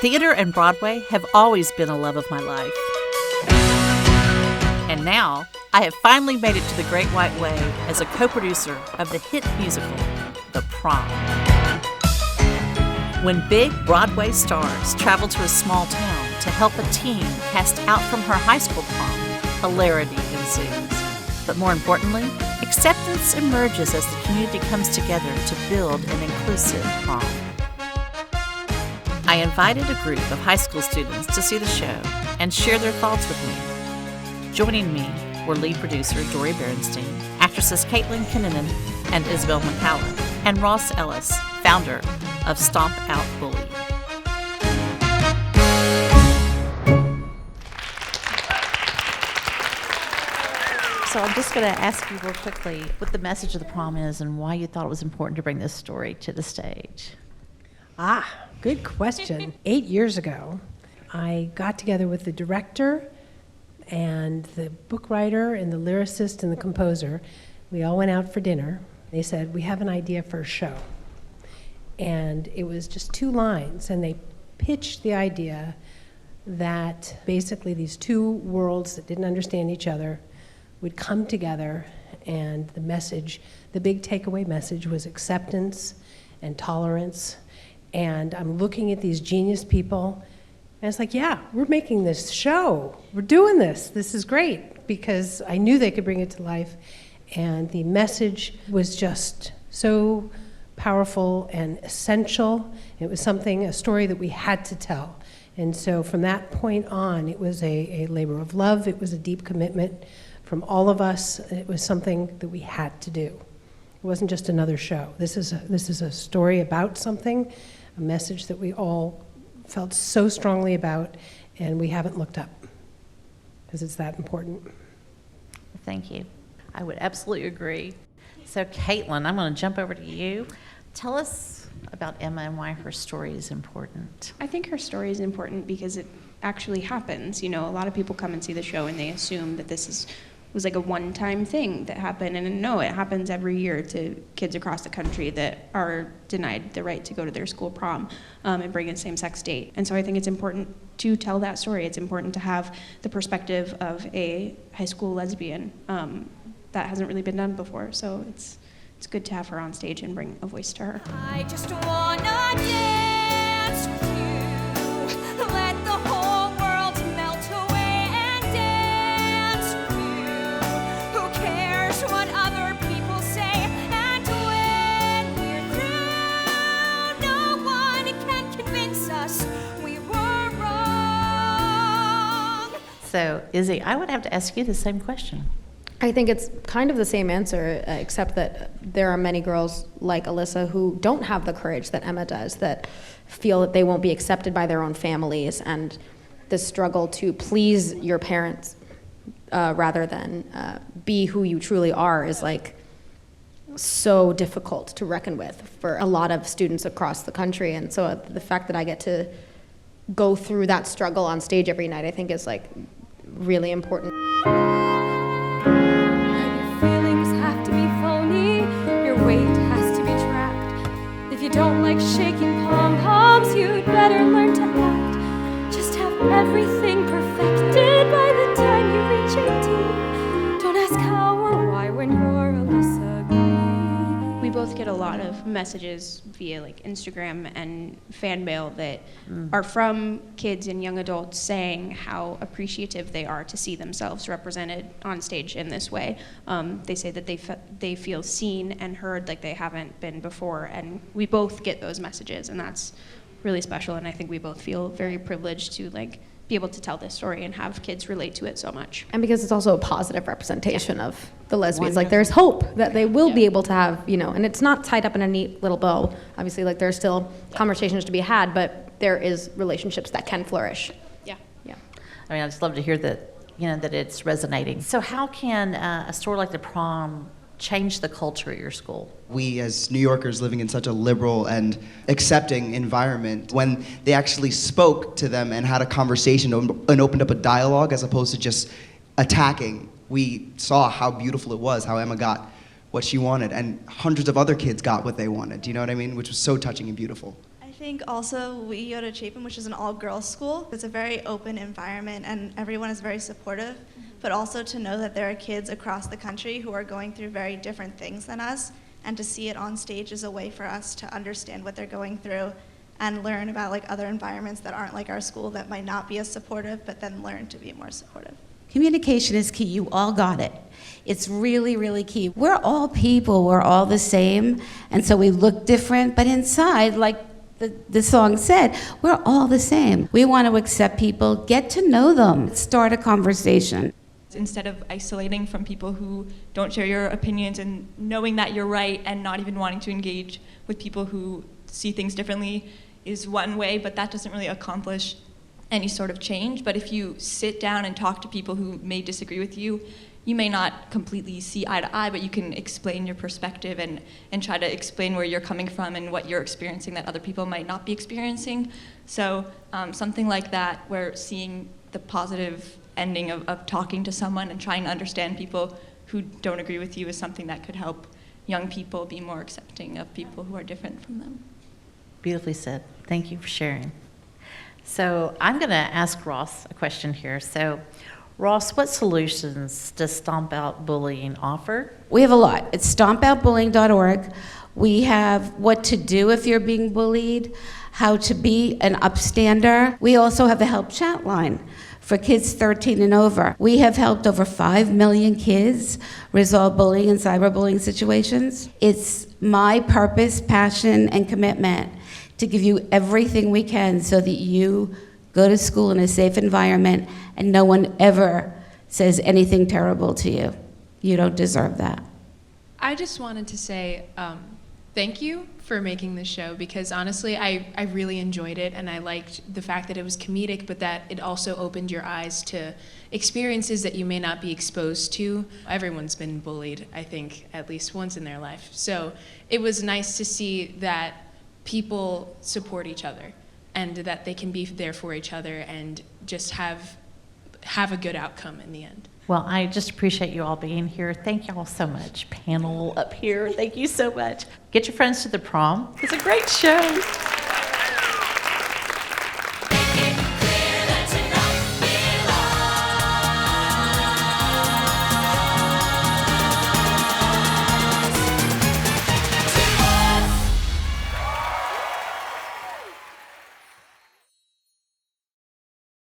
Theater and Broadway have always been a love of my life. And now, I have finally made it to the Great White Way as a co-producer of the hit musical, The Prom. When big Broadway stars travel to a small town to help a teen cast out from her high school prom, hilarity ensues. But more importantly, acceptance emerges as the community comes together to build an inclusive prom. I invited a group of high school students to see the show and share their thoughts with me. Joining me were lead producer Dori Berinstein, actresses Caitlin Kinnunen and Isabel McCallum, and Ross Ellis, founder of Stomp Out Bully. So I'm just going to ask you real quickly what the message of the prom is and why you thought it was important to bring this story to the stage. Good question. 8 years ago, I got together with the director and the book writer and the lyricist and the composer. We all went out for dinner. They said, we have an idea for a show. And it was just 2 lines, and they pitched the idea that basically these 2 worlds that didn't understand each other would come together, and the message, the big takeaway message was acceptance and tolerance. And I'm looking at these genius people, and it's like, yeah, we're making this show. We're doing this. This is great, because I knew they could bring it to life. And the message was just so powerful and essential. It was a story that we had to tell. And so from that point on, it was a labor of love. It was a deep commitment from all of us. It was something that we had to do. It wasn't just another show. This is a story about something, a message that we all felt so strongly about, and we haven't looked up, because it's that important. Thank you. I would absolutely agree. So Caitlin, I'm going to jump over to you. Tell us about Emma and why her story is important. I think her story is important because it actually happens. You know, a lot of people come and see the show and they assume that this was like a one-time thing that happened, and no, it happens every year to kids across the country that are denied the right to go to their school prom and bring a same-sex date. And so I think it's important to tell that story. It's important to have the perspective of a high school lesbian that hasn't really been done before. So it's good to have her on stage and bring a voice to her. I just wanna dance with you, let the whole world melt away and dance with you. Who cares what other people say? And when we're through, no one can convince us we were wrong. So Izzy, I would have to ask you the same question. I think it's kind of the same answer, except that there are many girls like Alyssa who don't have the courage that Emma does, that feel that they won't be accepted by their own families, and the struggle to please your parents rather than be who you truly are is like so difficult to reckon with for a lot of students across the country. And so the fact that I get to go through that struggle on stage every night, I think is like really important. Don't like shaking pom-poms, you'd better learn to act. Just have everything perfected by the time you reach 18. Don't ask how or why when you're Alyssa Green. We both get a lot of messages via like Instagram and fan mail that are from kids and young adults saying how appreciative they are to see themselves represented on stage in this way. They say that they feel seen and heard like they haven't been before, and we both get those messages, and that's really special. And I think we both feel very privileged to like be able to tell this story and have kids relate to it so much. And because it's also a positive representation of the lesbians, like there's hope that they will be able to have, you know, and it's not tied up in a neat little bow. Obviously, like there's still conversations to be had, but there is relationships that can flourish. Yeah. I mean, I just love to hear that, you know, that it's resonating. So how can a story like The Prom change the culture at your school? We as New Yorkers living in such a liberal and accepting environment, when they actually spoke to them and had a conversation and opened up a dialogue as opposed to just attacking, we saw how beautiful it was, how Emma got what she wanted, and hundreds of other kids got what they wanted, do you know what I mean? Which was so touching and beautiful. I think also we go to Chapin, which is an all-girls school. It's a very open environment and everyone is very supportive, but also to know that there are kids across the country who are going through very different things than us, and to see it on stage is a way for us to understand what they're going through and learn about like other environments that aren't like our school that might not be as supportive, but then learn to be more supportive. Communication is key. You all got it. It's really, really key. We're all people. We're all the same. And so we look different, but inside, like the song said, we're all the same. We want to accept people, get to know them, start a conversation. Instead of isolating from people who don't share your opinions and knowing that you're right and not even wanting to engage with people who see things differently is one way, but that doesn't really accomplish any sort of change. But if you sit down and talk to people who may disagree with you, you may not completely see eye to eye, but you can explain your perspective and try to explain where you're coming from and what you're experiencing that other people might not be experiencing. So something like that, where seeing the positive ending of talking to someone and trying to understand people who don't agree with you is something that could help young people be more accepting of people who are different from them. Beautifully said. Thank you for sharing. So I'm going to ask Ross a question here. So, Ross, what solutions does Stomp Out Bullying offer? We have a lot. It's stompoutbullying.org. We have what to do if you're being bullied, how to be an upstander. We also have a help chat line for kids 13 and over. We have helped over 5 million kids resolve bullying and cyberbullying situations. It's my purpose, passion, and commitment to give you everything we can so that you go to school in a safe environment and no one ever says anything terrible to you. You don't deserve that. I just wanted to say thank you for making this show, because honestly, I really enjoyed it, and I liked the fact that it was comedic, but that it also opened your eyes to experiences that you may not be exposed to. Everyone's been bullied, I think, at least once in their life. So it was nice to see that people support each other and that they can be there for each other and just have a good outcome in the end. Well, I just appreciate you all being here. Thank you all so much. Panel up here, thank you so much. Get your friends to the prom. It's a great show.